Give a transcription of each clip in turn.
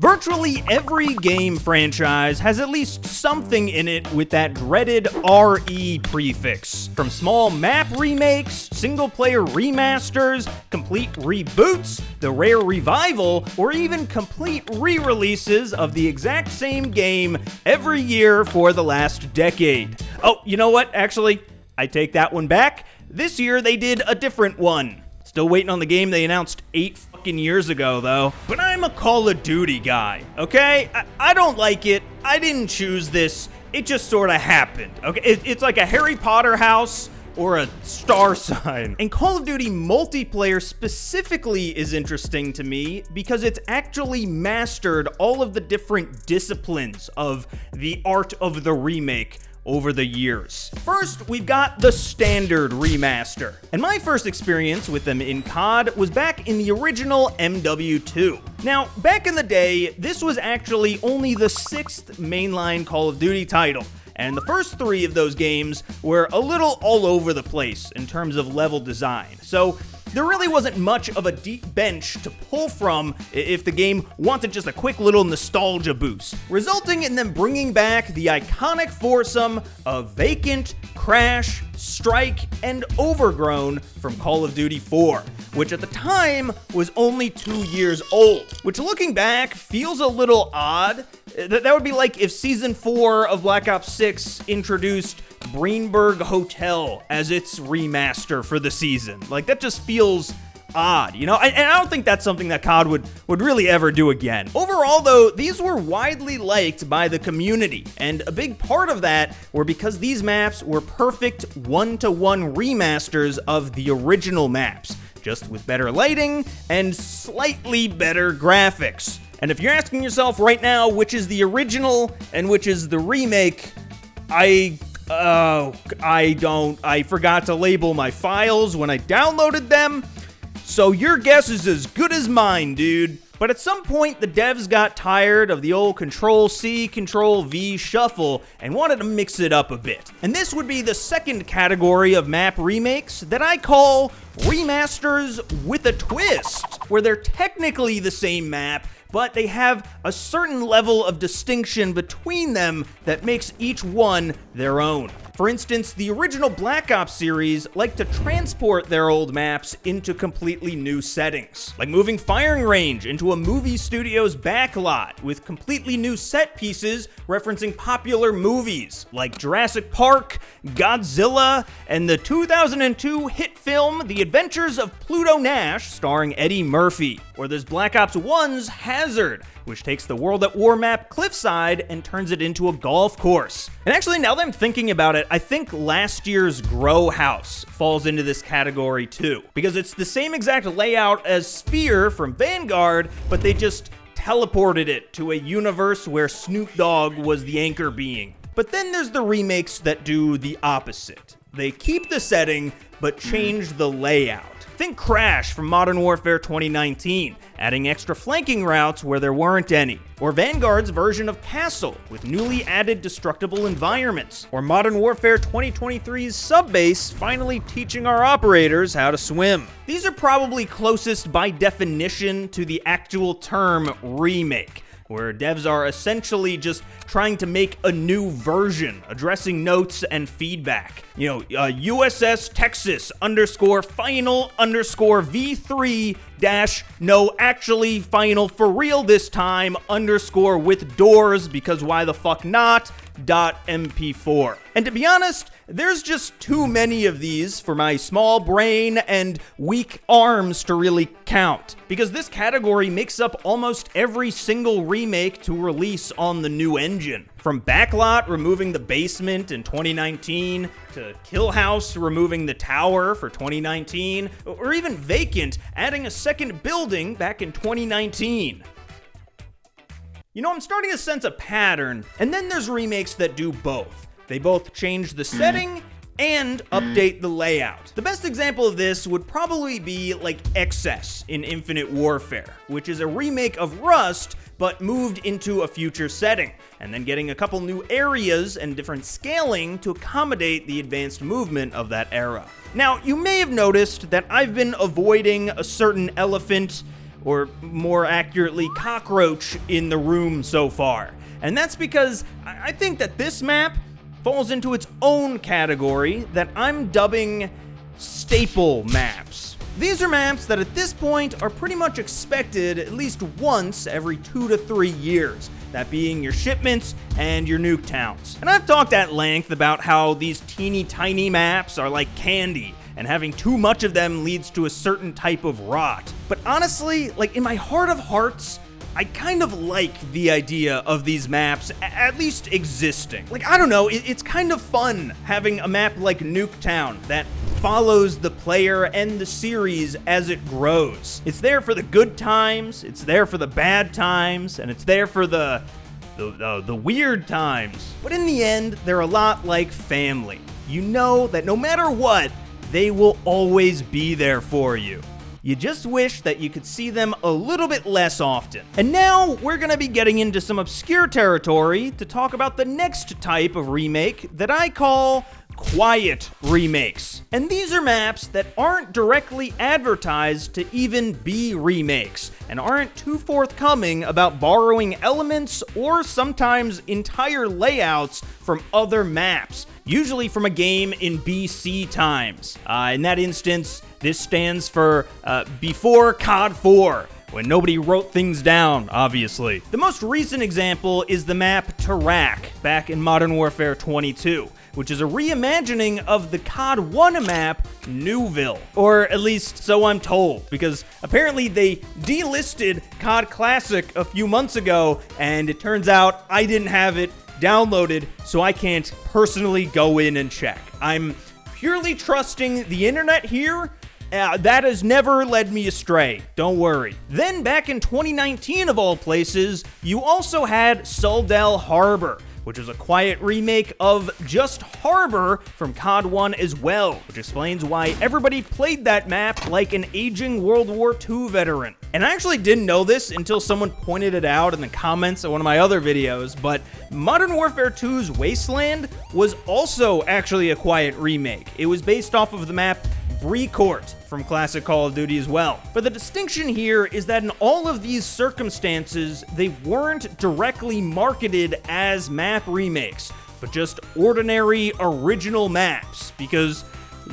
Virtually every game franchise has at least something in it with that dreaded RE prefix. From small map remakes, single-player remasters, complete reboots, the rare revival, or even complete re-releases of the exact same game every year for the last decade. Oh, you know what? Actually, I take that one back. This year they did a different one. Still waiting on the game they announced 8 fucking years ago, though. But I'm a Call of Duty guy, okay? I don't like it. I didn't choose this. It just sort of happened, okay? It's like a Harry Potter house or a star sign. And Call of Duty multiplayer specifically is interesting to me because it's actually mastered all of the different disciplines of the art of the remake over the years. First, we've got the Standard Remaster. And my first experience with them in COD was back in the original MW2. Now, back in the day, this was actually only the 6th mainline Call of Duty title. And the first 3 of those games were a little all over the place in terms of level design. So there really wasn't much of a deep bench to pull from if the game wanted just a quick little nostalgia boost, resulting in them bringing back the iconic foursome of Vacant, Crash, Strike, and Overgrown from Call of Duty 4, which at the time was only 2 years old, which looking back feels a little odd. That would be like if Season 4 of Black Ops 6 introduced Greenberg Hotel as its remaster for the season. Like, that just feels odd, you know? And I don't think that's something that COD would really ever do again. Overall, though, these were widely liked by the community, and a big part of that were because these maps were perfect one-to-one remasters of the original maps, just with better lighting and slightly better graphics. And if you're asking yourself right now which is the original and which is the remake, I forgot to label my files when I downloaded them, so your guess is as good as mine, dude. But at some point, the devs got tired of the old Control-C, Control-V shuffle and wanted to mix it up a bit. And this would be the second category of map remakes that I call remasters with a twist, where they're technically the same map, but they have a certain level of distinction between them that makes each one their own. For instance, the original Black Ops series liked to transport their old maps into completely new settings, like moving firing range into a movie studio's backlot with completely new set pieces referencing popular movies like Jurassic Park, Godzilla, and the 2002 hit film The Adventures of Pluto Nash starring Eddie Murphy. Or there's Black Ops 1's Hazard, which takes the World at War map Cliffside and turns it into a golf course. And actually, now that I'm thinking about it, I think last year's Grow House falls into this category too, because it's the same exact layout as Sphere from Vanguard, but they just teleported it to a universe where Snoop Dogg was the anchor being. But then there's the remakes that do the opposite. They keep the setting, but change the layout. Think Crash from Modern Warfare 2019, adding extra flanking routes where there weren't any. Or Vanguard's version of Castle, with newly added destructible environments. Or Modern Warfare 2023's Subbase finally teaching our operators how to swim. These are probably closest by definition to the actual term remake, where devs are essentially just trying to make a new version, addressing notes and feedback. You know, USS Texas _final _V3 - no, actually final for real this time _ with doors, because why the fuck not, .mp4. And to be honest, there's just too many of these for my small brain and weak arms to really count, because this category makes up almost every single remake to release on the new engine. From Backlot removing the basement in 2019, to Kill House removing the tower for 2019, or even Vacant adding a second building back in 2019. You know, I'm starting to sense a pattern, and then there's remakes that do both. They both change the setting and update the layout. The best example of this would probably be like Excess in Infinite Warfare, which is a remake of Rust, but moved into a future setting, and then getting a couple new areas and different scaling to accommodate the advanced movement of that era. Now, you may have noticed that I've been avoiding a certain elephant or more accurately, cockroach in the room so far. And that's because I think that this map falls into its own category that I'm dubbing staple maps. These are maps that at this point are pretty much expected at least once every 2 to 3 years, that being your shipments and your nuketowns. And I've talked at length about how these teeny tiny maps are like candy, and having too much of them leads to a certain type of rot. But honestly, like in my heart of hearts, I kind of like the idea of these maps at least existing. Like, I don't know, it's kind of fun having a map like Nuketown that follows the player and the series as it grows. It's there for the good times, it's there for the bad times, and it's there for the weird times. But in the end, they're a lot like family. You know that no matter what, they will always be there for you. You just wish that you could see them a little bit less often. And now we're gonna be getting into some obscure territory to talk about the next type of remake that I call quiet remakes. And these are maps that aren't directly advertised to even be remakes, and aren't too forthcoming about borrowing elements or sometimes entire layouts from other maps, usually from a game in BC times. In that instance, this stands for before COD 4, when nobody wrote things down, obviously. The most recent example is the map Tarak, back in Modern Warfare 22, which is a reimagining of the COD 1 map, Newville. Or at least so I'm told, because apparently they delisted COD Classic a few months ago, and it turns out I didn't have it downloaded, so I can't personally go in and check. I'm purely trusting the internet here. That has never led me astray, don't worry. Then back in 2019 of all places, you also had Suldell Harbor, which was a quiet remake of just Harbor from COD 1 as well, which explains why everybody played that map like an aging World War II veteran. And I actually didn't know this until someone pointed it out in the comments of one of my other videos, but Modern Warfare 2's Wasteland was also actually a quiet remake. It was based off of the map Brecourt from classic Call of Duty as well. But the distinction here is that in all of these circumstances, they weren't directly marketed as map remakes, but just ordinary original maps, because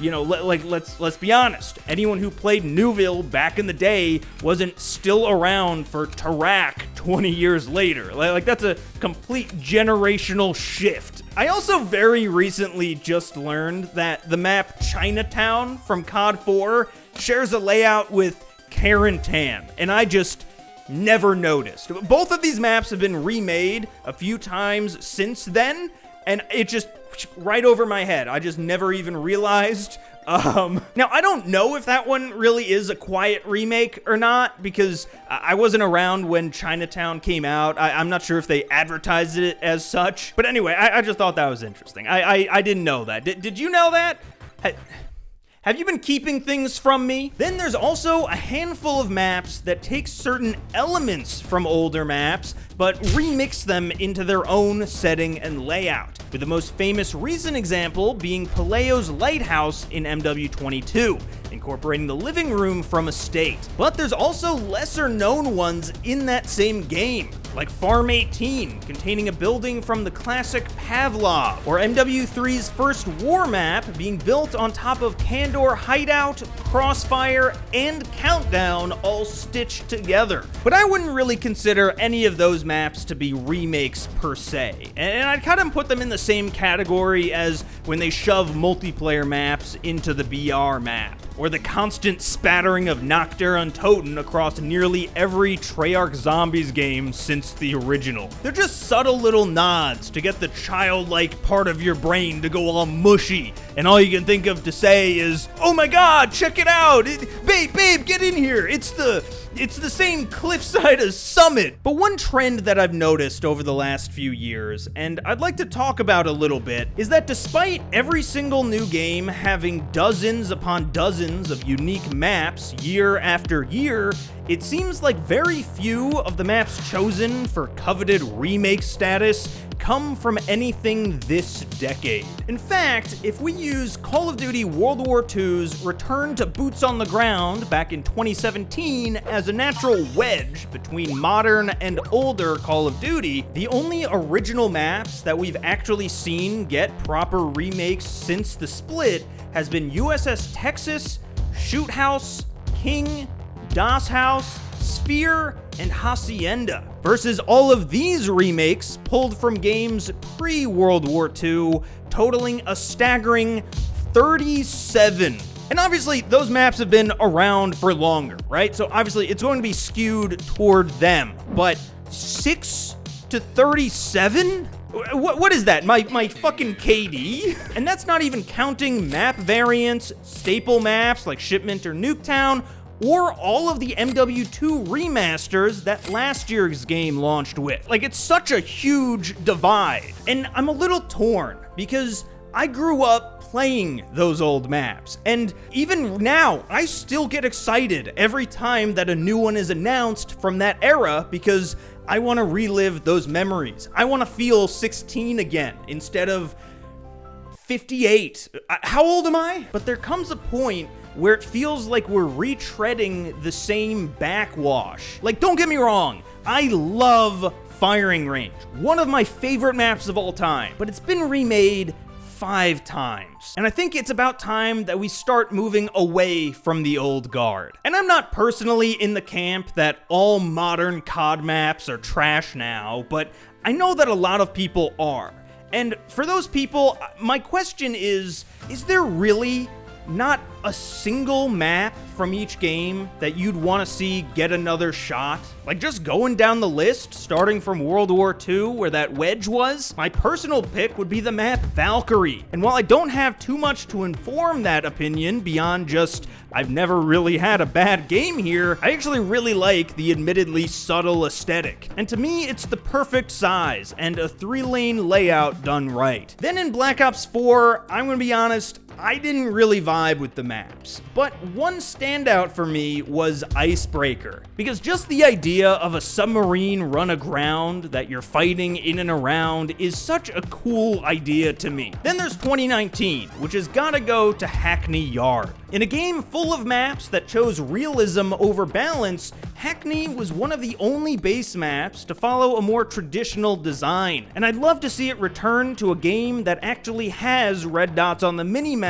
you know, let's be honest. Anyone who played Newville back in the day wasn't still around for Tarak 20 years later. Like that's a complete generational shift. I also very recently just learned that the map Chinatown from COD 4 shares a layout with Carentan, and I just never noticed. Both of these maps have been remade a few times since then, and it just right over my head. I just never even realized. Now, I don't know if that one really is a quiet remake or not, because I wasn't around when Chinatown came out. I'm not sure if they advertised it as such. But anyway, I just thought that was interesting. I didn't know that. Did you know that? Have you been keeping things from me? Then there's also a handful of maps that take certain elements from older maps, but remix them into their own setting and layout, with the most famous recent example being Palaio's Lighthouse in MW22, incorporating the living room from Estate. But there's also lesser known ones in that same game, like Farm 18, containing a building from the classic Pavlov, or MW3's first war map being built on top of Candor Hideout, Crossfire, and Countdown all stitched together. But I wouldn't really consider any of those maps to be remakes per se, and I'd kind of put them in the same category as when they shove multiplayer maps into the BR map, or the constant spattering of Noctur and Toten across nearly every Treyarch Zombies game since the original. They're just subtle little nods to get the childlike part of your brain to go all mushy, and all you can think of to say is, "Oh my god, check it out! Babe, get in here! It's the same cliffside as Summit." But one trend that I've noticed over the last few years, and I'd like to talk about a little bit, is that despite every single new game having dozens upon dozens of unique maps year after year, it seems like very few of the maps chosen for coveted remake status come from anything this decade. In fact, if we use Call of Duty World War II's return to boots on the ground back in 2017 as a natural wedge between modern and older Call of Duty, the only original maps that we've actually seen get proper remakes since the split has been USS Texas, Shoot House, King, Das House, Sphere, and Hacienda, versus all of these remakes pulled from games pre-World War II, totaling a staggering 37. And obviously, those maps have been around for longer, right? So obviously, it's going to be skewed toward them. But 6 to 37? What is that? My fucking KD? And that's not even counting map variants, staple maps like Shipment or Nuketown, or all of the MW2 remasters that last year's game launched with. Like, it's such a huge divide. And I'm a little torn because I grew up playing those old maps, and even now, I still get excited every time that a new one is announced from that era because I want to relive those memories. I want to feel 16 again instead of 58. How old am I? But there comes a point where it feels like we're retreading the same backwash. Like, don't get me wrong, I love Firing Range, one of my favorite maps of all time, but it's been remade 5 times. And I think it's about time that we start moving away from the old guard. And I'm not personally in the camp that all modern COD maps are trash now, but I know that a lot of people are. And for those people, my question is there really not a single map from each game that you'd want to see get another shot? Like, just going down the list, starting from World War II, where that wedge was, my personal pick would be the map Valkyrie. And while I don't have too much to inform that opinion beyond just, I've never really had a bad game here, I actually really like the admittedly subtle aesthetic. And to me, it's the perfect size and a 3-lane layout done right. Then in Black Ops 4, I'm gonna be honest, I didn't really vibe with the maps, but one standout for me was Icebreaker, because just the idea of a submarine run aground that you're fighting in and around is such a cool idea to me. Then there's 2019, which has gotta go to Hackney Yard. In a game full of maps that chose realism over balance, Hackney was one of the only base maps to follow a more traditional design, and I'd love to see it return to a game that actually has red dots on the minimap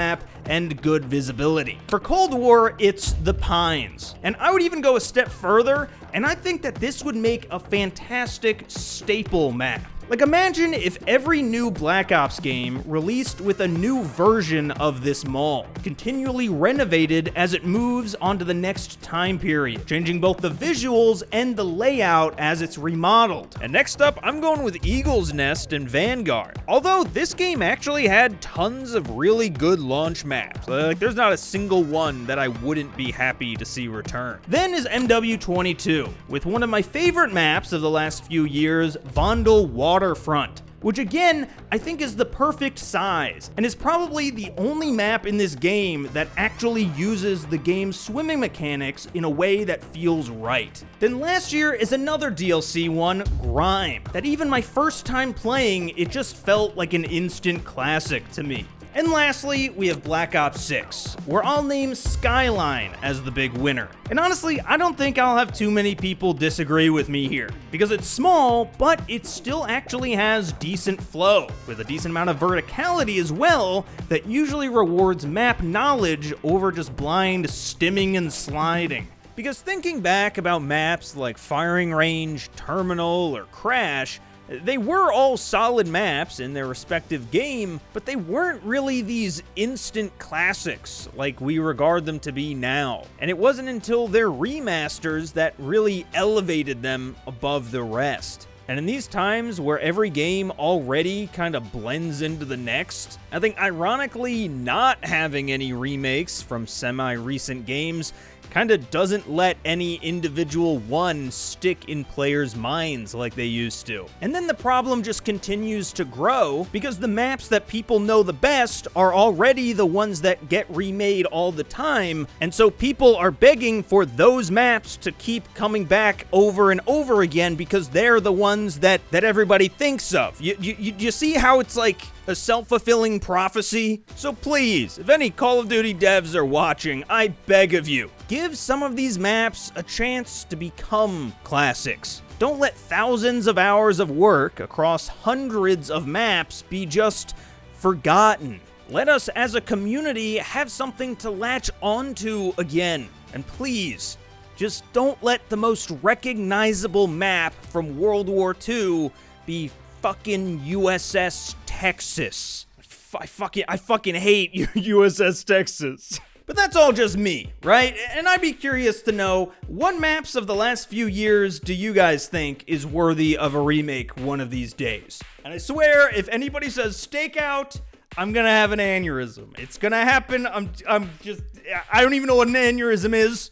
and good visibility. For Cold War, it's the Pines, and I would even go a step further, and I think that this would make a fantastic staple map. Like, imagine if every new Black Ops game released with a new version of this mall, continually renovated as it moves onto the next time period, changing both the visuals and the layout as it's remodeled. And next up, I'm going with Eagle's Nest and Vanguard. Although this game actually had tons of really good launch maps. Like, there's not a single one that I wouldn't be happy to see return. Then is MW22, with one of my favorite maps of the last few years, Vondel Waterfront, which again, I think is the perfect size, and is probably the only map in this game that actually uses the game's swimming mechanics in a way that feels right. Then last year is another DLC one, Grime, that even my first time playing, it just felt like an instant classic to me. And lastly, we have Black Ops 6, where I'll name Skyline as the big winner. And honestly, I don't think I'll have too many people disagree with me here, because it's small, but it still actually has decent flow, with a decent amount of verticality as well, that usually rewards map knowledge over just blind stimming and sliding. Because thinking back about maps like Firing Range, Terminal, or Crash, they were all solid maps in their respective game, but they weren't really these instant classics like we regard them to be now. And it wasn't until their remasters that really elevated them above the rest. And in these times where every game already kind of blends into the next, I think ironically not having any remakes from semi-recent games kind of doesn't let any individual one stick in players' minds like they used to. And then the problem just continues to grow because the maps that people know the best are already the ones that get remade all the time, and so people are begging for those maps to keep coming back over and over again because they're the ones that everybody thinks of. You see how it's like a self-fulfilling prophecy? So please, if any Call of Duty devs are watching, I beg of you, give some of these maps a chance to become classics. Don't let thousands of hours of work across hundreds of maps be just forgotten. Let us as a community have something to latch onto again. And please, just don't let the most recognizable map from World War II be fucking USS Texas. I fucking hate USS Texas. But that's all just me, right? And I'd be curious to know, what maps of the last few years do you guys think is worthy of a remake one of these days? And I swear, if anybody says Stakeout, I'm gonna have an aneurysm. It's gonna happen. I don't even know what an aneurysm is,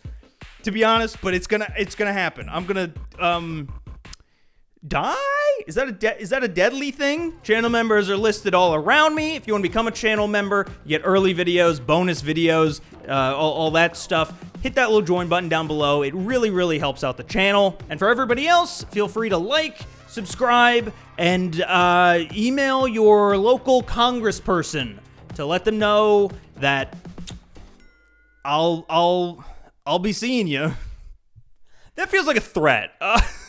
to be honest, but it's gonna happen. I'm gonna, die? Is that a deadly thing? Channel members are listed all around me. If you want to become a channel member, you get early videos, bonus videos, all that stuff. Hit that little join button down below. It really, really helps out the channel. And for everybody else, feel free to like, subscribe, and email your local congressperson to let them know that I'll be seeing you. That feels like a threat.